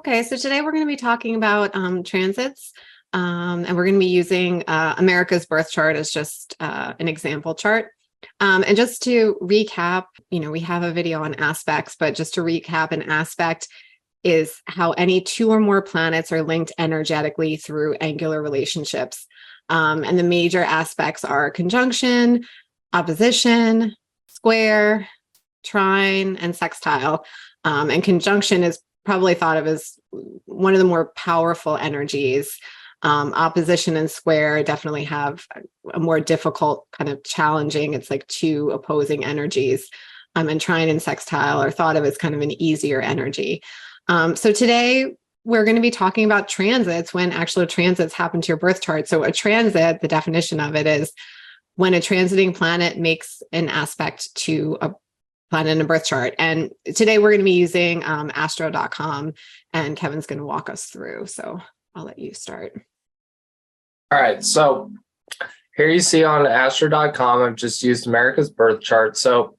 Okay, so today we're going to be talking about transits, and we're going to be using America's birth chart as just an example chart. And just to recap, we have a video on aspects, but just to recap, an aspect is how any two or more planets are linked energetically through angular relationships. And the major aspects are conjunction, opposition, square, trine, and sextile. And conjunction is probably thought of as one of the more powerful energies. Opposition and square definitely have a more difficult kind of challenging. It's like two opposing energies. And trine and sextile are thought of as kind of an easier energy. So today we're going to be talking about transits when actual transits happen to your birth chart. So a transit, the definition of it is when a transiting planet makes an aspect to a planet in a birth chart. And today we're going to be using astro.com, and Kevin's going to walk us through. So I'll let you start. All right. So here you see on astro.com, I've just used America's birth chart. So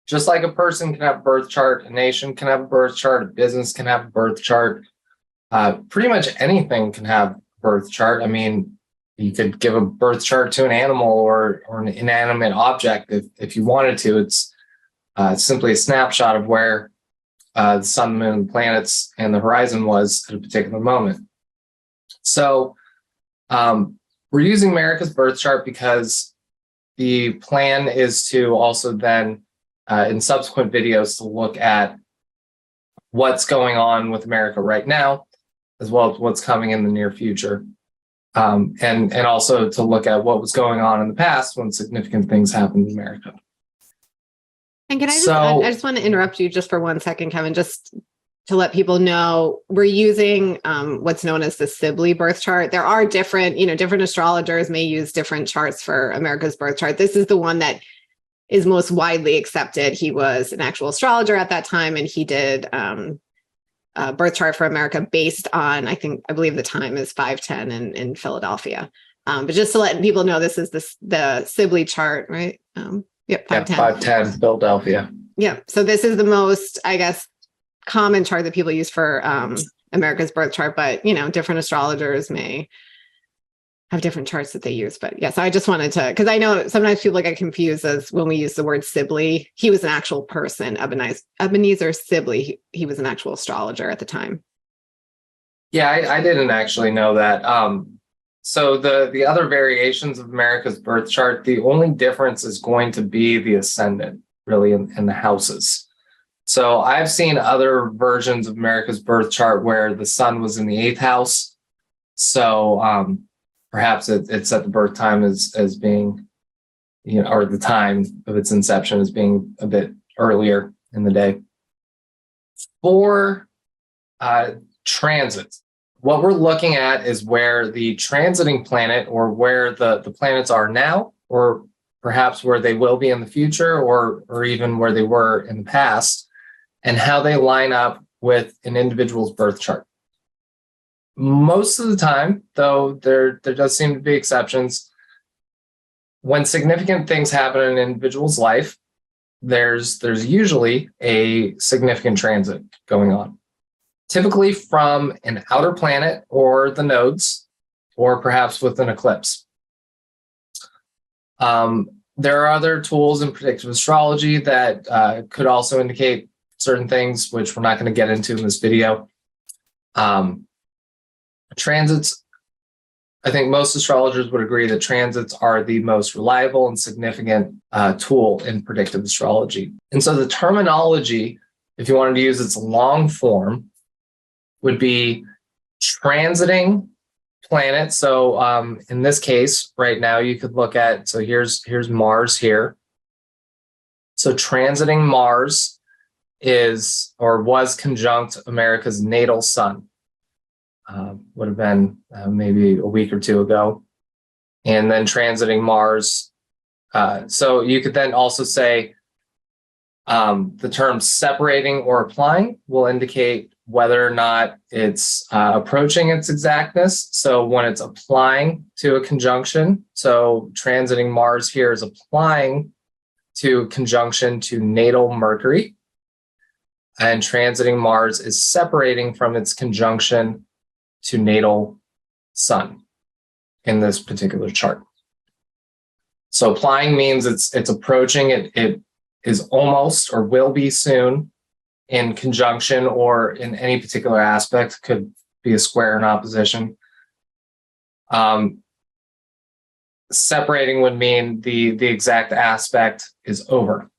just like a person can have a birth chart, a nation can have a birth chart, a business can have a birth chart, pretty much anything can have a birth chart. I mean, you could give a birth chart to an animal or an inanimate object if you wanted to. It's simply a snapshot of where the sun, moon, planets, and the horizon was at a particular moment. So we're using America's birth chart because the plan is to also then, in subsequent videos, to look at what's going on with America right now, as well as what's coming in the near future. And also to look at what was going on in the past when significant things happened in America. And can I just want to interrupt you just for 1 second, Kevin, just to let people know we're using what's known as the Sibley birth chart. There are different astrologers may use different charts for America's birth chart. This is the one that is most widely accepted. He was an actual astrologer at that time, and he did a birth chart for America based on, I believe the time is 510 in Philadelphia. But just to let people know, this is the Sibley chart, right? Yep, 510. 510 Philadelphia. Yeah. So this is the most, I guess, common chart that people use for America's birth chart, but different astrologers may have different charts that they use. But yeah, so I just wanted to, because I know sometimes people get confused as when we use the word Sibley. He was an actual person, Ebenezer Sibley. He was an actual astrologer at the time. Yeah, I didn't actually know that. So the other variations of America's birth chart, the only difference is going to be the ascendant, really, in the houses. So I've seen other versions of America's birth chart where the sun was in the 8th house. So perhaps it set the birth time as being, or the time of its inception as being a bit earlier in the day. For transits, what we're looking at is where the transiting planet, or where the planets are now, or perhaps where they will be in the future, or even where they were in the past, and how they line up with an individual's birth chart. Most of the time, though, there does seem to be exceptions. When significant things happen in an individual's life, there's usually a significant transit going on, typically from an outer planet or the nodes, or perhaps with an eclipse. There are other tools in predictive astrology that could also indicate certain things, which we're not going to get into in this video. Transits, I think most astrologers would agree that transits are the most reliable and significant tool in predictive astrology. And so the terminology, if you wanted to use its long form, would be transiting planet. So in this case, right now, you could look at, so here's Mars here. So transiting Mars is, or was, conjunct America's natal sun. Would have been maybe a week or two ago. And then transiting Mars. So you could then also say the term separating or applying will indicate whether or not it's approaching its exactness. So when it's applying to a conjunction, so transiting Mars here is applying to conjunction to natal Mercury. and transiting Mars is separating from its conjunction to natal Sun in this particular chart. So applying means it's approaching, it is almost or will be soon in conjunction or in any particular aspect, could be a square in opposition. Separating would mean the exact aspect is over.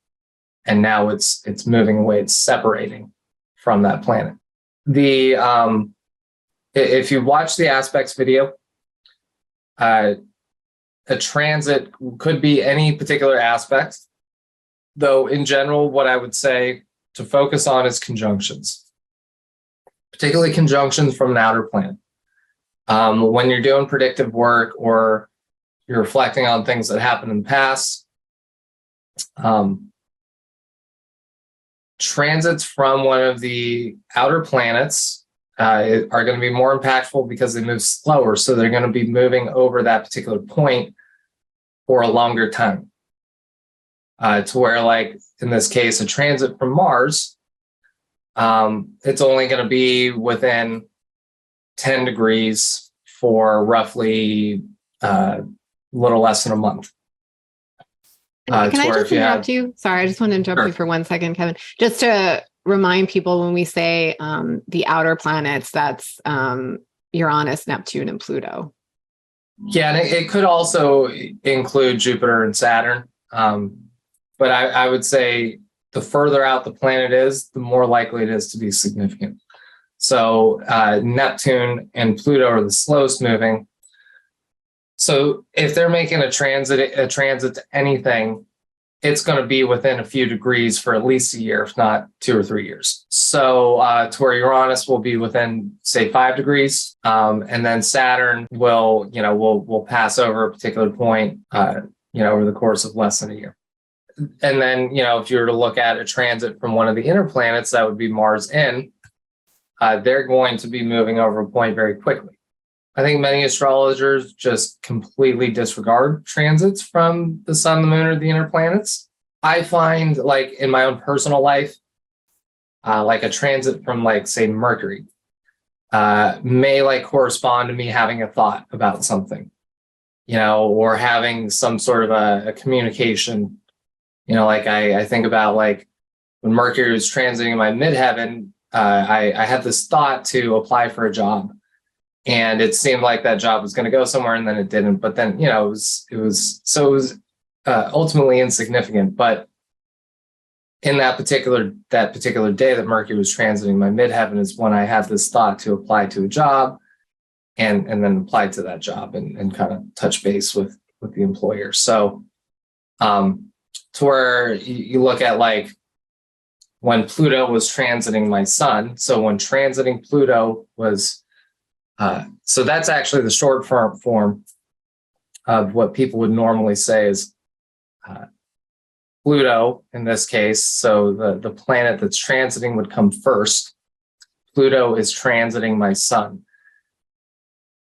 And now it's moving away, it's separating from that planet. If you watch the aspects video, a transit could be any particular aspect, though in general, what I would say to focus on is conjunctions, particularly conjunctions from an outer planet. When you're doing predictive work or you're reflecting on things that happened in the past, transits from one of the outer planets are going to be more impactful because they move slower. So they're going to be moving over that particular point for a longer time. To where, like in this case, a transit from Mars, it's only going to be within 10 degrees for roughly a little less than a month. Can I just interrupt you? Sorry, I just want to interrupt Sure. you for 1 second, Kevin. Just to remind people, when we say the outer planets, that's Uranus, Neptune, and Pluto. Yeah, and it could also include Jupiter and Saturn. But I would say the further out the planet is, the more likely it is to be significant. So Neptune and Pluto are the slowest moving. So if they're making a transit to anything, it's going to be within a few degrees for at least a year, if not 2 or 3 years. So to where Uranus will be within, say, 5 degrees, and then Saturn will pass over a particular point, over the course of less than a year. And then, if you were to look at a transit from one of the inner planets, that would be Mars in, they're going to be moving over a point very quickly. I think many astrologers just completely disregard transits from the sun, the moon, or the inner planets. I find, like in my own personal life, like a transit from, like, say, Mercury may correspond to me having a thought about something, or having some sort of a communication. I think about, like, when Mercury was transiting my midheaven, I had this thought to apply for a job. And it seemed like that job was going to go somewhere, and then it didn't. But then, it was ultimately insignificant. But in that particular day that Mercury was transiting my midheaven is when I had this thought to apply to a job, and then apply to that job and kind of touch base with the employer. So, to where you look at, like, when Pluto was transiting my sun. So when transiting Pluto was so that's actually the short form of what people would normally say is Pluto in this case. So the planet that's transiting would come first. Pluto is transiting my sun.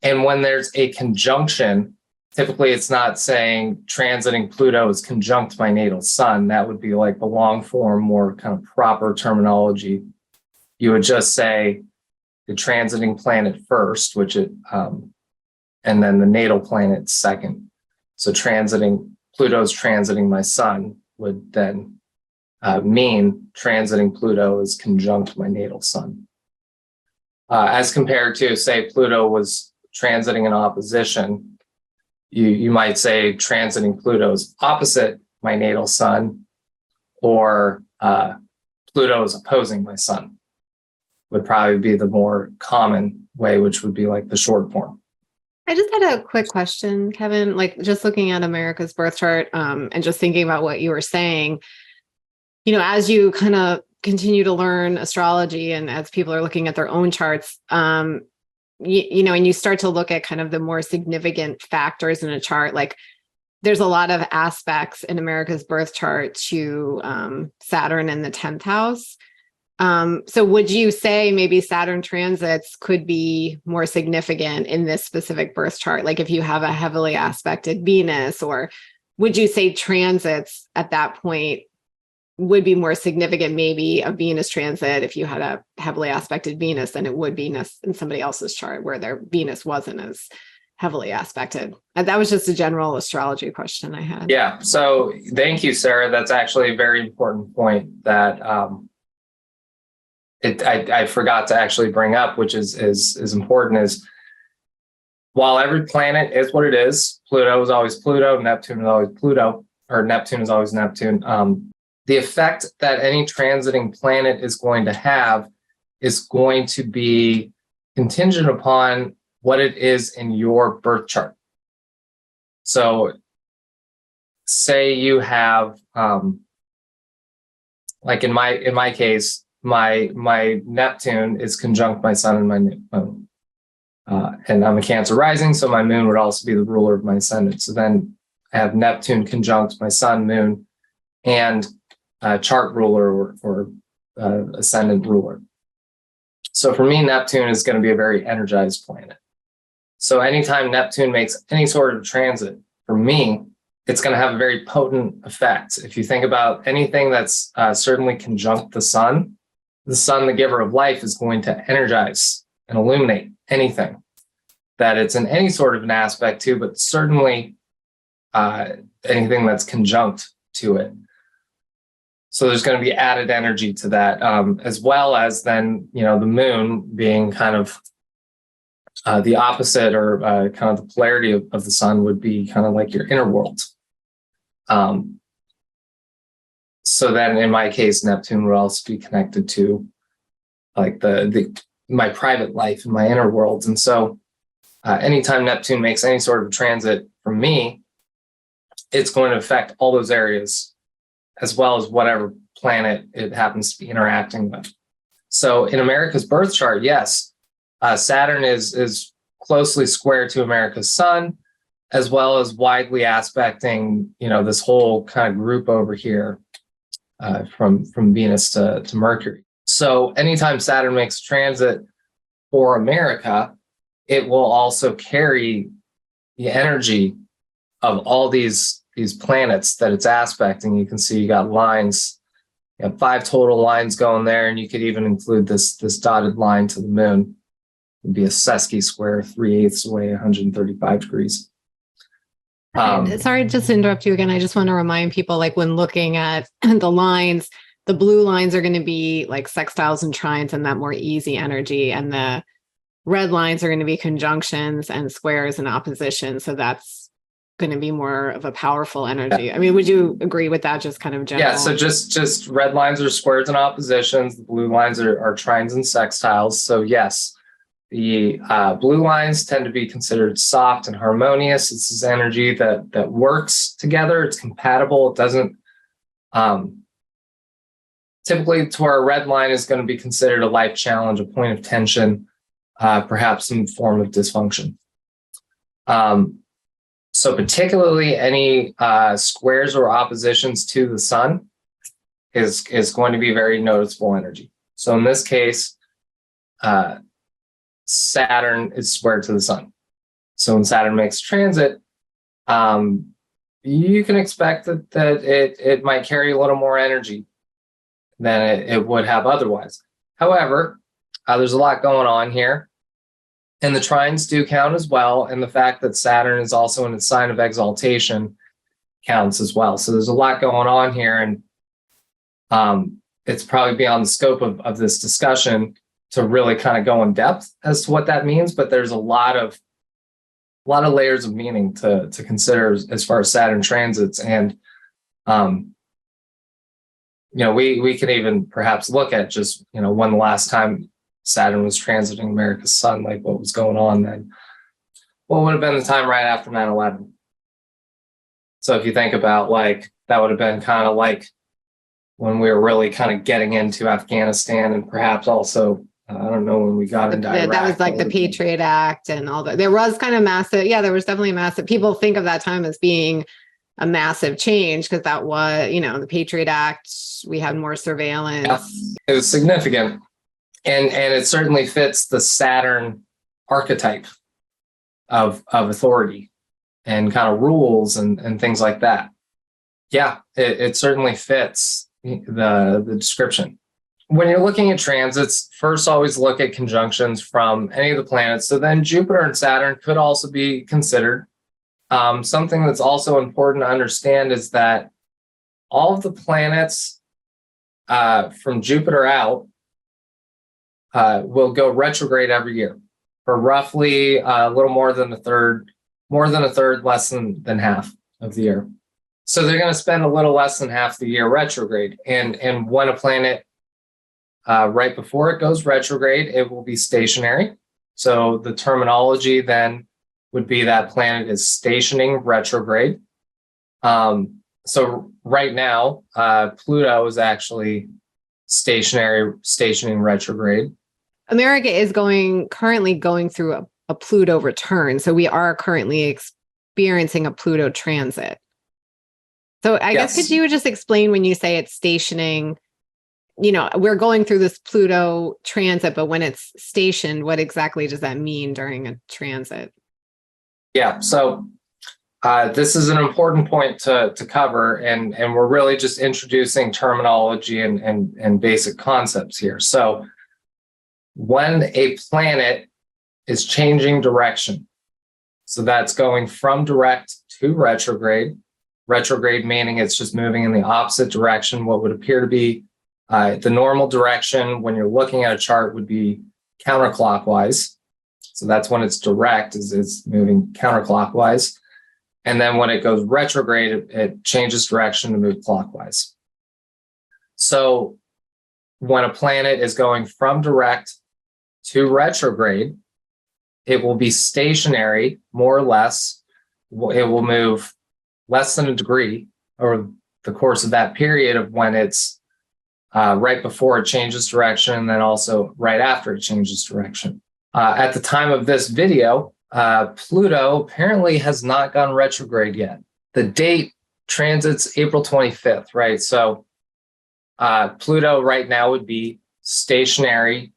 And when there's a conjunction, typically it's not saying transiting Pluto is conjunct my natal sun. That would be like the long form, more kind of proper terminology. You would just say the transiting planet first, and then the natal planet second. So Pluto's transiting my sun would then mean transiting Pluto is conjunct my natal sun. As compared to, say, Pluto was transiting in opposition, you might say transiting Pluto is opposite my natal sun, or Pluto is opposing my sun. Would probably be the more common way, which would be like the short form. I just had a quick question, Kevin, like just looking at America's birth chart and just thinking about what you were saying, as you kind of continue to learn astrology and as people are looking at their own charts, and you start to look at kind of the more significant factors in a chart, like there's a lot of aspects in America's birth chart to Saturn in the 10th house. So would you say maybe Saturn transits could be more significant in this specific birth chart? Like if you have a heavily aspected Venus, or would you say transits at that point would be more significant, maybe a Venus transit if you had a heavily aspected Venus than it would be in somebody else's chart where their Venus wasn't as heavily aspected. And that was just a general astrology question I had. Yeah. So thank you, Sarah. That's actually a very important point that I forgot to actually bring up, which is important, is while every planet is what it is, Pluto is always Pluto, Neptune is always Pluto, or Neptune is always Neptune. The effect that any transiting planet is going to have is going to be contingent upon what it is in your birth chart. So say you have, like in my case, my Neptune is conjunct my sun and my moon. And I'm a Cancer rising, so my moon would also be the ruler of my ascendant. So then I have Neptune conjunct my sun, moon, and chart ruler or ascendant ruler. So for me, Neptune is going to be a very energized planet. So anytime Neptune makes any sort of transit, for me, it's going to have a very potent effect. If you think about anything that's certainly conjunct the sun, the giver of life, is going to energize and illuminate anything that it's in any sort of an aspect to, but certainly anything that's conjunct to it. So there's going to be added energy to that, as well as then, the moon being kind of the opposite, or kind of the polarity of the sun would be kind of like your inner world. So then in my case, Neptune would also be connected to like my private life and my inner worlds. And so anytime Neptune makes any sort of transit for me, it's going to affect all those areas, as well as whatever planet it happens to be interacting with. So in America's birth chart, yes, Saturn is closely square to America's sun, as well as widely aspecting, this whole kind of group over here, from Venus to Mercury. So anytime Saturn makes transit for America, it will also carry the energy of all these planets that it's aspecting. You can see you got lines. You have 5 total lines going there, and you could even include this dotted line to the moon. It'd be a sesqui square, 3/8 away, 135 degrees. Sorry, just to interrupt you again. I just want to remind people, like when looking at the lines, the blue lines are going to be like sextiles and trines and that more easy energy. And the red lines are going to be conjunctions and squares and opposition. So that's going to be more of a powerful energy. Yeah. I mean, would you agree with that? Just kind of general. Yeah. So just red lines are squares and oppositions. The blue lines are trines and sextiles. So yes, the blue lines tend to be considered soft and harmonious. This is energy that works together. It's compatible. It doesn't, typically to where a red line is going to be considered a life challenge, a point of tension, perhaps some form of dysfunction. So particularly any squares or oppositions to the sun is going to be very noticeable energy. So in this case, Saturn is square to the sun. So when Saturn makes transit, you can expect that it might carry a little more energy than it would have otherwise. However, there's a lot going on here. And the trines do count as well. And the fact that Saturn is also in its sign of exaltation counts as well. So there's a lot going on here. And it's probably beyond the scope of this discussion to really kind of go in depth as to what that means. But there's a lot of layers of meaning to consider as far as Saturn transits. And, we can even perhaps look at just, when the last time Saturn was transiting America's sun, like what was going on then. What would have been the time right after 9/11? So if you think about like, that would have been kind of like when we were really kind of getting into Afghanistan, and perhaps also, I don't know, when we got into Iraq. That was like the Patriot Act and all that. There was kind of massive. Yeah, there was definitely massive. People think of that time as being a massive change because that was, the Patriot Act, we had more surveillance. Yeah, it was significant. And it certainly fits the Saturn archetype of authority and kind of rules and things like that. Yeah, it certainly fits the description. When you're looking at transits, first always look at conjunctions from any of the planets. So then Jupiter and Saturn could also be considered. Something that's also important to understand is that all of the planets from Jupiter out will go retrograde every year for roughly a little more than a third, less than half of the year. So they're going to spend a little less than half the year retrograde. And when a planet right before it goes retrograde, it will be stationary. So the terminology then would be that planet is stationing retrograde. So right now, Pluto is actually stationing retrograde. America is currently going through a Pluto return. So we are currently experiencing a Pluto transit. So I guess could you just explain when you say it's stationing, we're going through this Pluto transit, but when it's stationed, what exactly does that mean during a transit? Yeah, so this is an important point to cover, and we're really just introducing terminology and basic concepts here. So when a planet is changing direction, so that's going from direct to retrograde meaning it's just moving in the opposite direction. What would appear to be the normal direction when you're looking at a chart would be counterclockwise. So that's when it's direct, is it's moving counterclockwise. And then when it goes retrograde, it changes direction to move clockwise. So when a planet is going from direct to retrograde, it will be stationary, more or less. It will move less than a degree over the course of that period of when it's right before it changes direction, and then also right after it changes direction. At the time of this video, Pluto apparently has not gone retrograde yet. The date transits April 25th, right? So Pluto right now would be stationary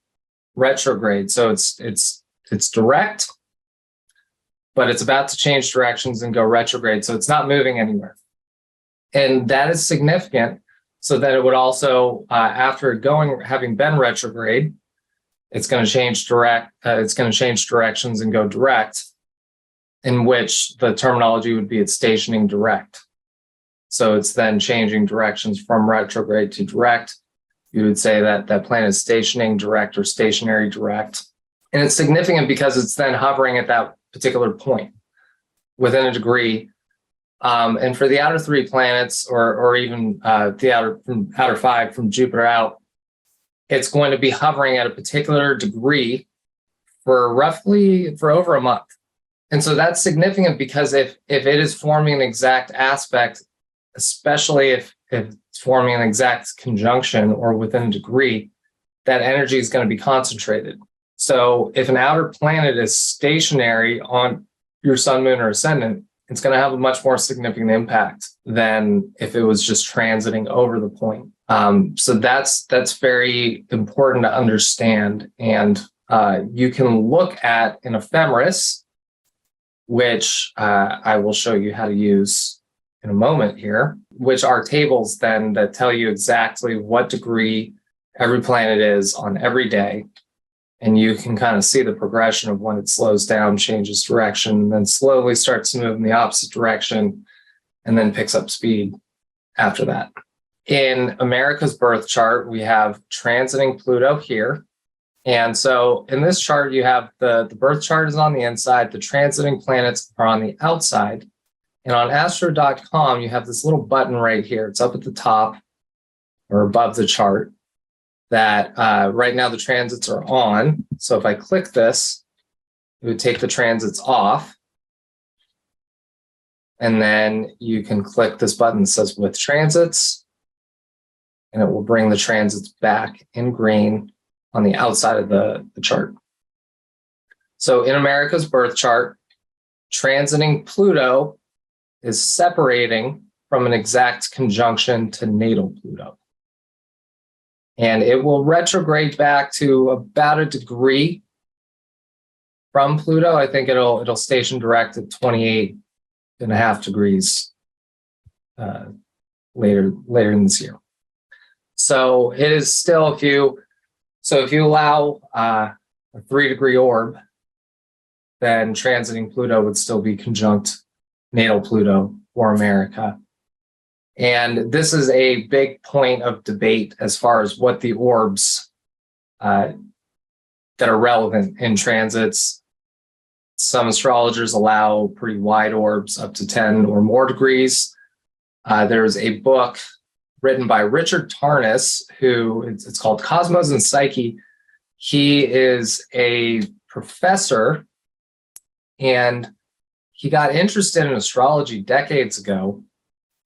retrograde. So it's direct, but it's about to change directions and go retrograde. So it's not moving anywhere. And that is significant. So that it would also, after having been retrograde, it's going to change directions and go direct, in which the terminology would be it's stationing direct. So it's then changing directions from retrograde to direct. You would say that that planet is stationing direct or stationary direct. And it's significant because it's then hovering at that particular point within a degree. And for the outer three planets, or even the outer five from Jupiter out, it's going to be hovering at a particular degree for over a month. And so that's significant because if it is forming an exact aspect, especially if it's forming an exact conjunction or within a degree, that energy is going to be concentrated. So if an outer planet is stationary on your sun, moon, or ascendant, it's going to have a much more significant impact than if it was just transiting over the point. So that's very important to understand. And you can look at an ephemeris, which I will show you how to use in a moment here, which are tables then that tell you exactly what degree every planet is on every day. And you can kind of see the progression of when it slows down, changes direction, then slowly starts to move in the opposite direction, and then picks up speed after that. In America's birth chart, we have transiting Pluto here. And so in this chart, you have the birth chart is on the inside, the transiting planets are on the outside. And on astro.com, you have this little button right here. It's up at the top or above the chart that right now the transits are on. So if I click this, it would take the transits off. And then you can click this button that says with transits, and it will bring the transits back in green on the outside of the chart. So in America's birth chart, transiting Pluto is separating from an exact conjunction to natal Pluto. And it will retrograde back to about a degree from Pluto. I think it'll station direct at 28.5 degrees later in this year. So it is still, if you allow a 3-degree orb, then transiting Pluto would still be conjunct natal Pluto for America. And this is a big point of debate as far as what the orbs that are relevant in transits. Some astrologers allow pretty wide orbs up to 10 or more degrees. There's a book written by Richard Tarnas, who it's called Cosmos and Psyche. He is a professor, and he got interested in astrology decades ago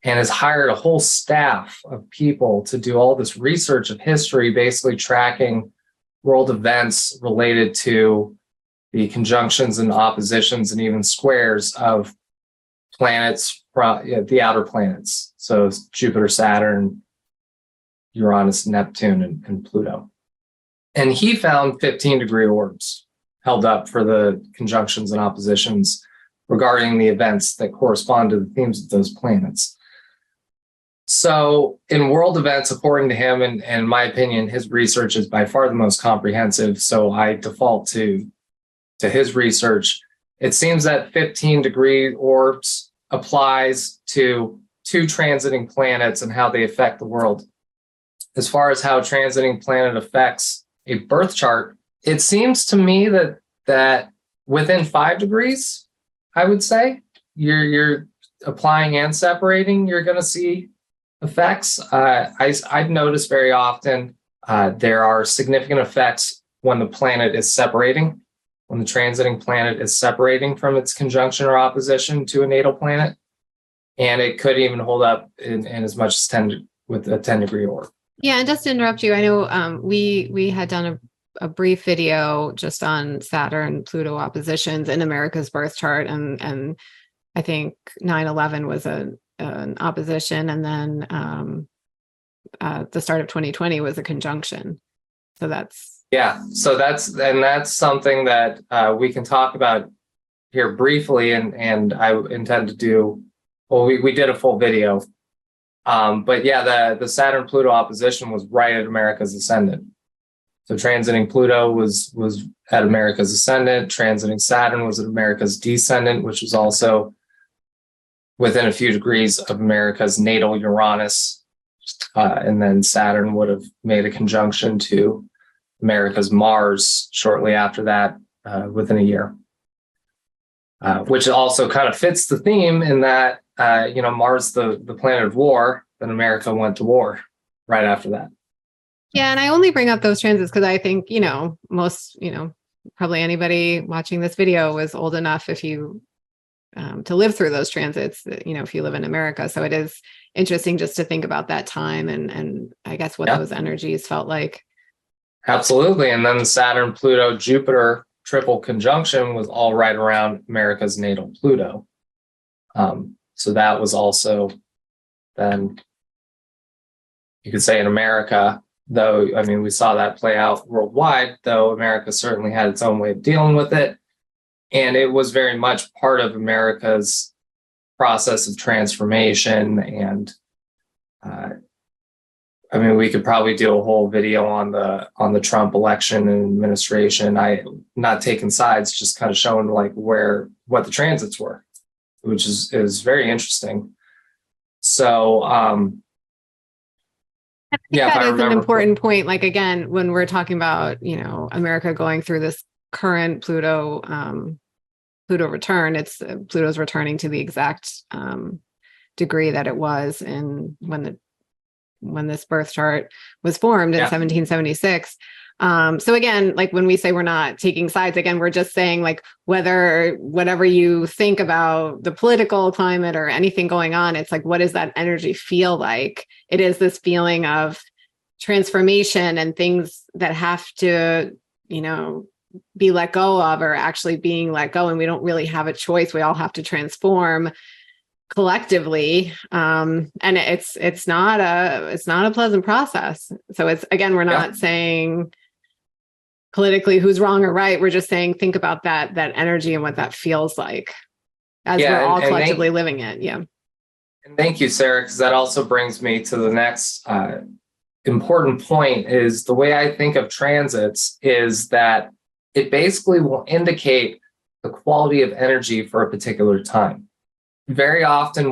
and has hired a whole staff of people to do all this research of history, basically tracking world events related to the conjunctions and oppositions and even squares of planets, the outer planets. So Jupiter, Saturn, Uranus, Neptune, and Pluto. And he found 15-degree orbs held up for the conjunctions and oppositions regarding the events that correspond to the themes of those planets. So in world events, according to him, and in my opinion, his research is by far the most comprehensive. So I default to his research. It seems that 15-degree orbs applies to 2 transiting planets and how they affect the world. As far as how a transiting planet affects a birth chart, it seems to me that within 5 degrees, I would say, you're applying and separating, you're going to see effects. I've noticed very often there are significant effects when the planet is separating, when the transiting planet is separating from its conjunction or opposition to a natal planet. And it could even hold up in as much as 10 with a 10-degree orb. Yeah, and just to interrupt you, I know we had done a brief video just on Saturn Pluto oppositions in America's birth chart, and I think 9/11 was an opposition, and then the start of 2020 was a conjunction. So that's that's something that we can talk about here briefly, and I intend to do. Well, we did a full video. But yeah, the Saturn-Pluto opposition was right at America's ascendant. So transiting Pluto was at America's ascendant. Transiting Saturn was at America's descendant, which was also within a few degrees of America's natal Uranus. And then Saturn would have made a conjunction to America's Mars shortly after that, within a year. Which also kind of fits the theme in that, Mars, the planet of war, then America went to war right after that. Yeah. And I only bring up those transits because I think, most, probably anybody watching this video was old enough if you to live through those transits, if you live in America. So it is interesting just to think about that time and I guess what those energies felt like. Absolutely. And then the Saturn, Pluto, Jupiter triple conjunction was all right around America's natal Pluto. So that was also then, you could say in America, though, I mean, we saw that play out worldwide, though America certainly had its own way of dealing with it. And it was very much part of America's process of transformation. And we could probably do a whole video on the Trump election and administration. I'm not taking sides, just kind of showing like what the transits were, which is very interesting. So, I think that is an important point. Like, again, when we're talking about, America going through this current Pluto return, Pluto's returning to the exact degree that it was when this birth chart was formed in 1776. So again, like when we say we're not taking sides, again, we're just saying like whatever you think about the political climate or anything going on, it's like, what does that energy feel like? It is this feeling of transformation and things that have to, be let go of or actually being let go. And we don't really have a choice. We all have to transform collectively. And it's not a pleasant process. So it's, again, we're not saying politically who's wrong or right. We're just saying, think about that energy and what that feels like as we're all collectively living it. Yeah. And thank you, Sarah, because that also brings me to the next important point is the way I think of transits is that it basically will indicate the quality of energy for a particular time. Very often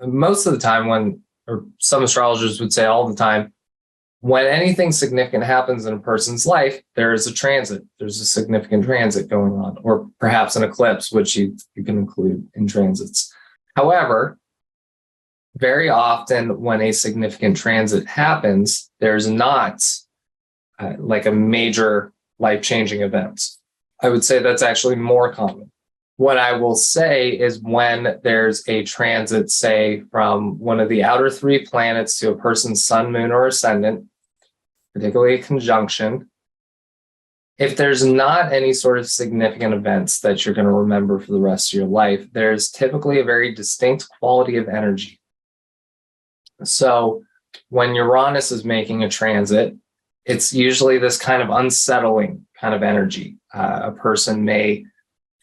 most of the time or some astrologers would say all the time, when anything significant happens in a person's life, there is a transit. There's a significant transit going on, or perhaps an eclipse, which you can include in transits. However, very often when a significant transit happens, there's not like a major life-changing event. I would say that's actually more common. What I will say is when there's a transit, say, from one of the outer three planets to a person's sun, moon, or ascendant, particularly a conjunction, if there's not any sort of significant events that you're going to remember for the rest of your life, there's typically a very distinct quality of energy. So when Uranus is making a transit, it's usually this kind of unsettling kind of energy. A person may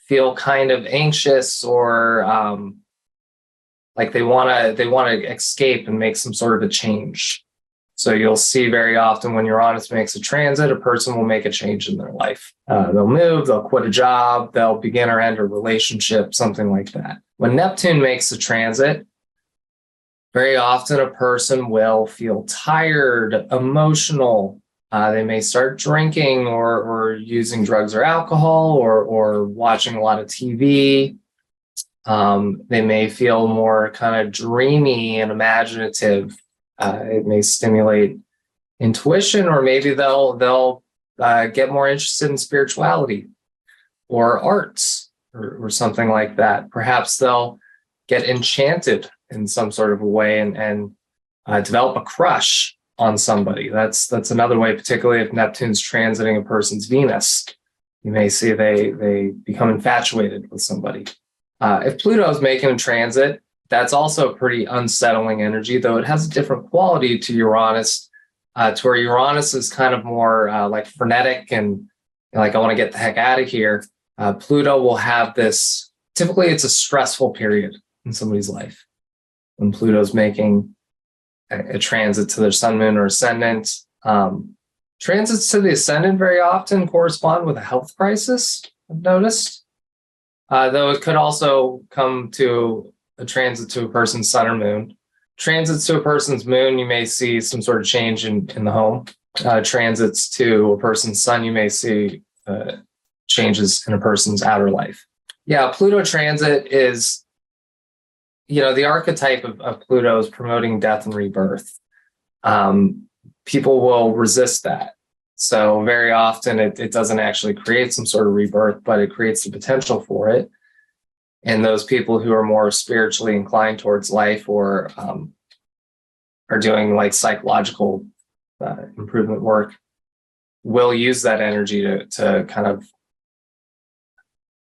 feel kind of anxious or like they want to escape and make some sort of a change. So you'll see very often when Uranus makes a transit, a person will make a change in their life. They'll move, they'll quit a job, they'll begin or end a relationship, something like that. When Neptune makes a transit, very often a person will feel tired, emotional. They may start drinking or using drugs or alcohol or watching a lot of TV. They may feel more kind of dreamy and imaginative. It may stimulate intuition, or maybe they'll get more interested in spirituality or arts or something like that. Perhaps they'll get enchanted in some sort of a way and develop a crush on somebody. That's another way, particularly if Neptune's transiting a person's Venus. You may see they become infatuated with somebody. If Pluto is making a transit, that's also a pretty unsettling energy, though it has a different quality to Uranus, to where Uranus is kind of more like frenetic and like, I want to get the heck out of here. Pluto will have this, typically it's a stressful period in somebody's life when Pluto's making a transit to their sun, moon, or ascendant. Transits to the ascendant very often correspond with a health crisis, I've noticed, though it could also come to a transit to a person's sun or moon. Transits to a person's moon, you may see some sort of change in the home. Transits to a person's sun, you may see changes in a person's outer life. Yeah, Pluto transit is, the archetype of Pluto is promoting death and rebirth. People will resist that. So very often it doesn't actually create some sort of rebirth, but it creates the potential for it. And those people who are more spiritually inclined towards life or are doing like psychological improvement work will use that energy to kind of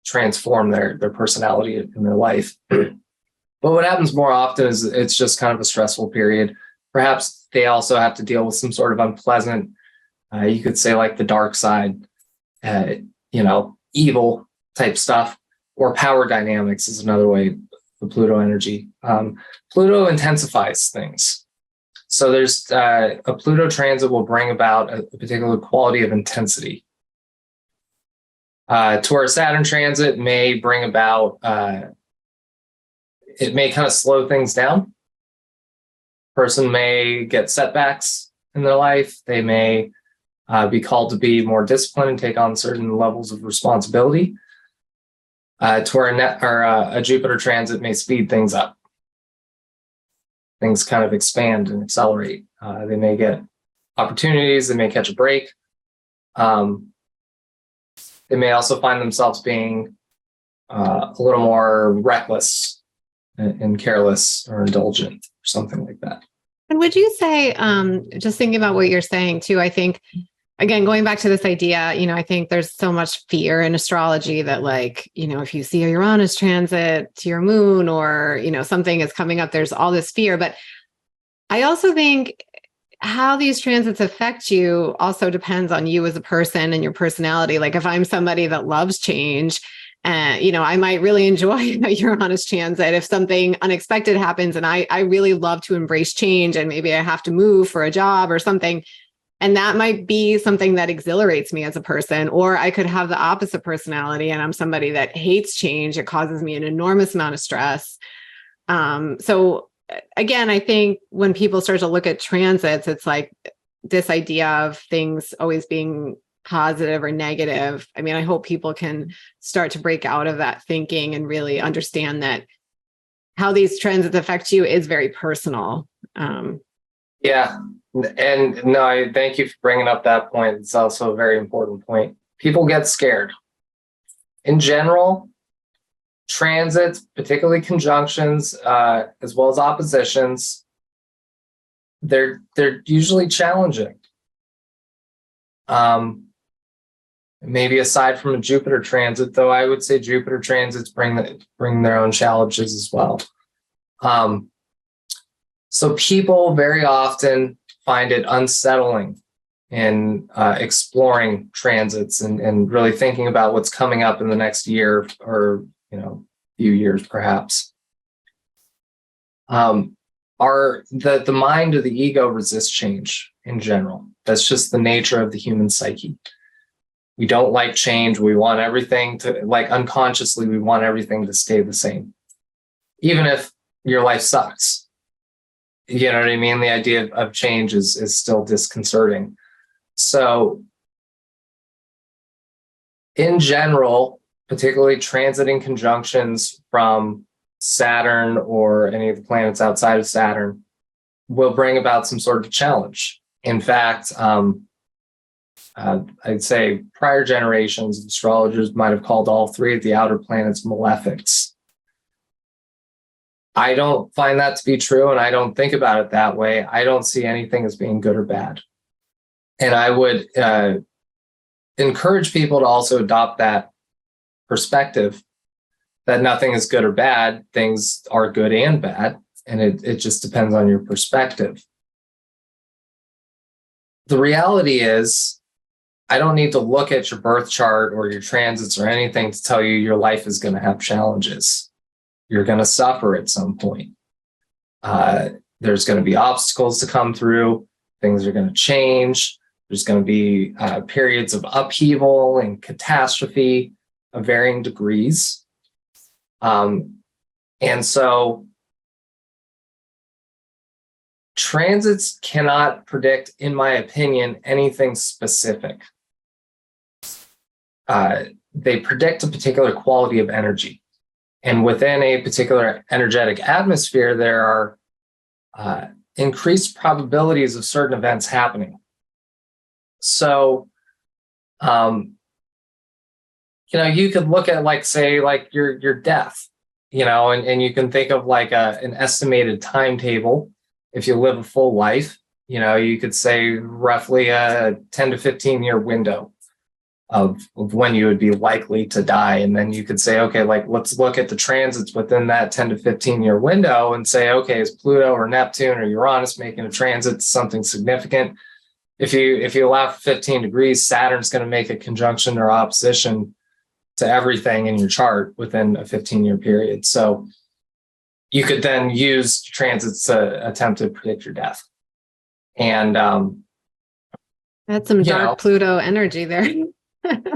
transform their personality in their life. But what happens more often is it's just kind of a stressful period. Perhaps they also have to deal with some sort of unpleasant, you could say like the dark side, evil type stuff. Or power dynamics is another way, the Pluto energy. Pluto intensifies things. So there's a Pluto transit will bring about a particular quality of intensity. To where a Saturn transit may bring about, it may kind of slow things down. Person may get setbacks in their life. They may be called to be more disciplined and take on certain levels of responsibility. To where a Jupiter transit may speed things up. Things kind of expand and accelerate. They may get opportunities. They may catch a break. They may also find themselves being a little more reckless and careless or indulgent or something like that. And would you say, just thinking about what you're saying too, I think, again, going back to this idea, I think there's so much fear in astrology that if you see a Uranus transit to your moon or, something is coming up, there's all this fear. But I also think how these transits affect you also depends on you as a person and your personality. Like if I'm somebody that loves change And, I might really enjoy a Uranus transit if something unexpected happens. And I really love to embrace change, and maybe I have to move for a job or something. And that might be something that exhilarates me as a person. Or I could have the opposite personality, and I'm somebody that hates change. It causes me an enormous amount of stress. So again, I think when people start to look at transits, it's like this idea of things always being positive or negative. I mean, I hope people can start to break out of that thinking and really understand that how these transits affect you is very personal. Yeah. And no, I thank you for bringing up that point. It's also a very important point. People get scared. In general, transits, particularly conjunctions, as well as oppositions, they're usually challenging. Maybe aside from a Jupiter transit, though, I would say Jupiter transits bring their own challenges as well. So people very often find it unsettling in exploring transits and really thinking about what's coming up in the next year or few years perhaps. The mind or the ego resists change in general. That's just the nature of the human psyche. We don't like change. We want everything to, like, unconsciously, we want everything to stay the same, even if your life sucks. You know what I mean? The idea of change is still disconcerting. So in general, particularly transiting conjunctions from Saturn or any of the planets outside of Saturn will bring about some sort of challenge. In fact, I'd say prior generations of astrologers might have called all three of the outer planets malefics. I don't find that to be true, and I don't think about it that way. I don't see anything as being good or bad. And I would encourage people to also adopt that perspective that nothing is good or bad. Things are good and bad, and it just depends on your perspective. The reality is, I don't need to look at your birth chart or your transits or anything to tell you your life is going to have challenges. You're going to suffer at some point. There's going to be obstacles to come through. Things are going to change. There's going to be periods of upheaval and catastrophe of varying degrees. And so transits cannot predict, in my opinion, anything specific. They predict a particular quality of energy. And within a particular energetic atmosphere, there are increased probabilities of certain events happening. So, you could look at, like, say, like your death, and you can think of like an estimated timetable. If you live a full life, you could say roughly a 10 to 15 year window of when you would be likely to die. And then you could say, okay, like, let's look at the transits within that 10 to 15 year window and say, okay, is Pluto or Neptune or Uranus making a transit to something significant? If you allow for 15 degrees, Saturn's going to make a conjunction or opposition to everything in your chart within a 15-year period. So you could then use transits to attempt to predict your death. And that's some dark Pluto energy there.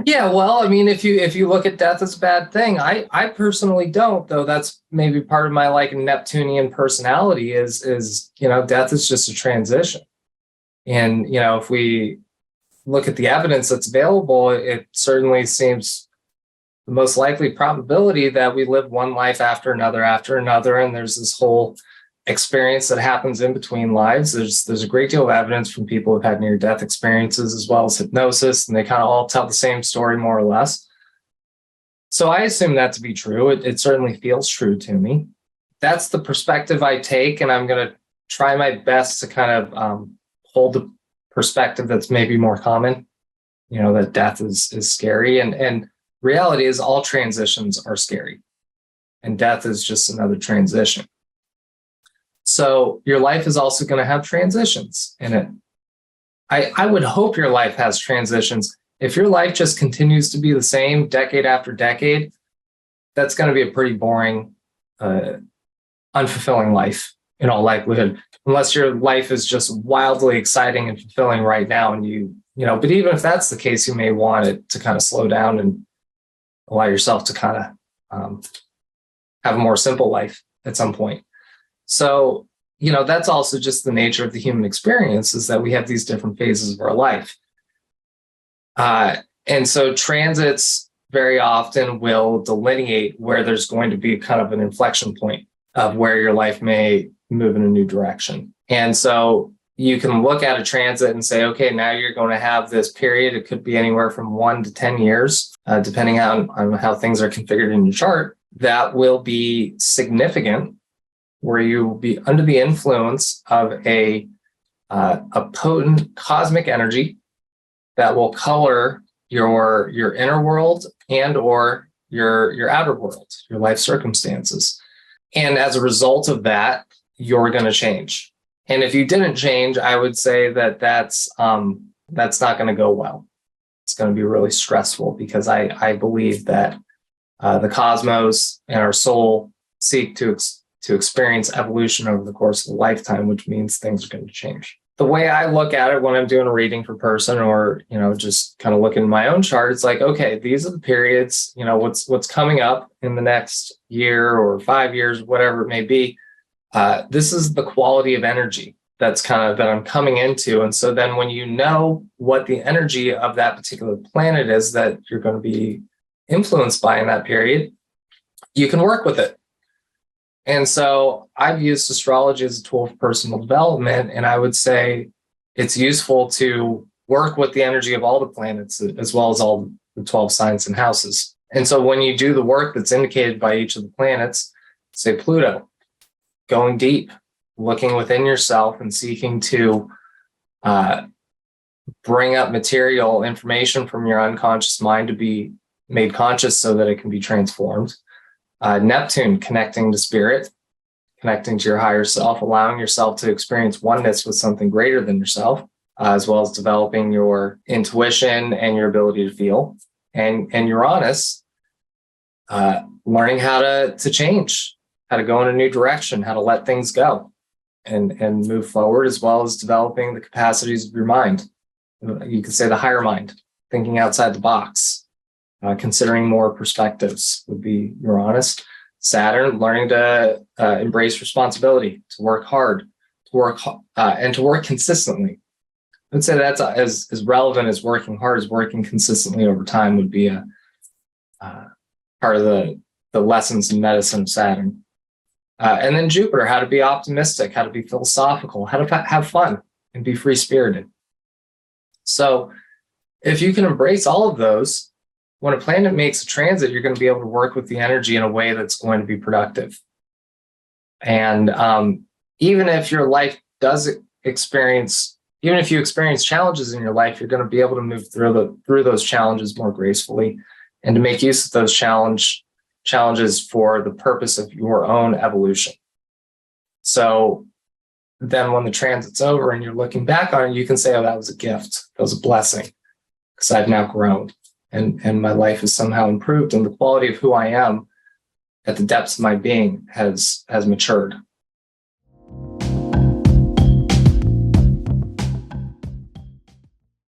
Yeah, well, I mean, if you look at death as a bad thing, I personally don't, though. That's maybe part of my like Neptunian personality is death is just a transition. And if we look at the evidence that's available, it certainly seems the most likely probability that we live one life after another, and there's this whole experience that happens in between lives. There's a great deal of evidence from people who've had near-death experiences as well as hypnosis, and they kind of all tell the same story more or less. So I assume that to be true. It certainly feels true to me. That's the perspective I take, and I'm going to try my best to kind of hold the perspective that's maybe more common, that death is scary. And reality is all transitions are scary, and death is just another transition. So your life is also going to have transitions in it. I would hope your life has transitions. If your life just continues to be the same decade after decade, that's going to be a pretty boring, unfulfilling life in all likelihood, unless your life is just wildly exciting and fulfilling right now. And but even if that's the case, you may want it to kind of slow down and allow yourself to kind of have a more simple life at some point. So, that's also just the nature of the human experience, is that we have these different phases of our life. And so transits very often will delineate where there's going to be kind of an inflection point of where your life may move in a new direction. And so you can look at a transit and say, okay, now you're going to have this period. It could be anywhere from 1 to 10 years, depending on how things are configured in your chart, that will be significant, where you will be under the influence of a potent cosmic energy that will color your inner world and or your outer world, your life circumstances. And as a result of that, you're going to change. And if you didn't change, I would say that that's not going to go well. It's going to be really stressful, because I believe that the cosmos and our soul seek to experience evolution over the course of a lifetime, which means things are going to change. The way I look at it when I'm doing a reading for a person, or just kind of looking at my own chart, it's like, okay, these are the periods, what's coming up in the next year or 5 years, whatever it may be. This is the quality of energy that I'm coming into. And so then when you know what the energy of that particular planet is that you're going to be influenced by in that period, you can work with it. And so I've used astrology as a tool for personal development, and I would say it's useful to work with the energy of all the planets, as well as all the 12 signs and houses. And so when you do the work that's indicated by each of the planets, say Pluto, going deep, looking within yourself and seeking to bring up material information from your unconscious mind to be made conscious so that it can be transformed. Neptune, connecting to spirit, connecting to your higher self, allowing yourself to experience oneness with something greater than yourself, as well as developing your intuition and your ability to feel. And Uranus, learning how to change, how to go in a new direction, how to let things go and move forward, as well as developing the capacities of your mind. You could say the higher mind, thinking outside the box. Considering more perspectives would be Uranus. Saturn, learning to embrace responsibility, to work hard, and to work consistently. I would say that's as relevant as working hard as working consistently over time would be a part of the lessons in medicine of Saturn. And then Jupiter, how to be optimistic, how to be philosophical, how to have fun and be free-spirited. So if you can embrace all of those, when a planet makes a transit, you're going to be able to work with the energy in a way that's going to be productive. And even if your life even if you experience challenges in your life, you're going to be able to move through those challenges more gracefully, and to make use of those challenges for the purpose of your own evolution. So then when the transit's over and you're looking back on it, you can say, oh, that was a gift. That was a blessing, because I've now grown. And my life has somehow improved, and the quality of who I am at the depths of my being has matured.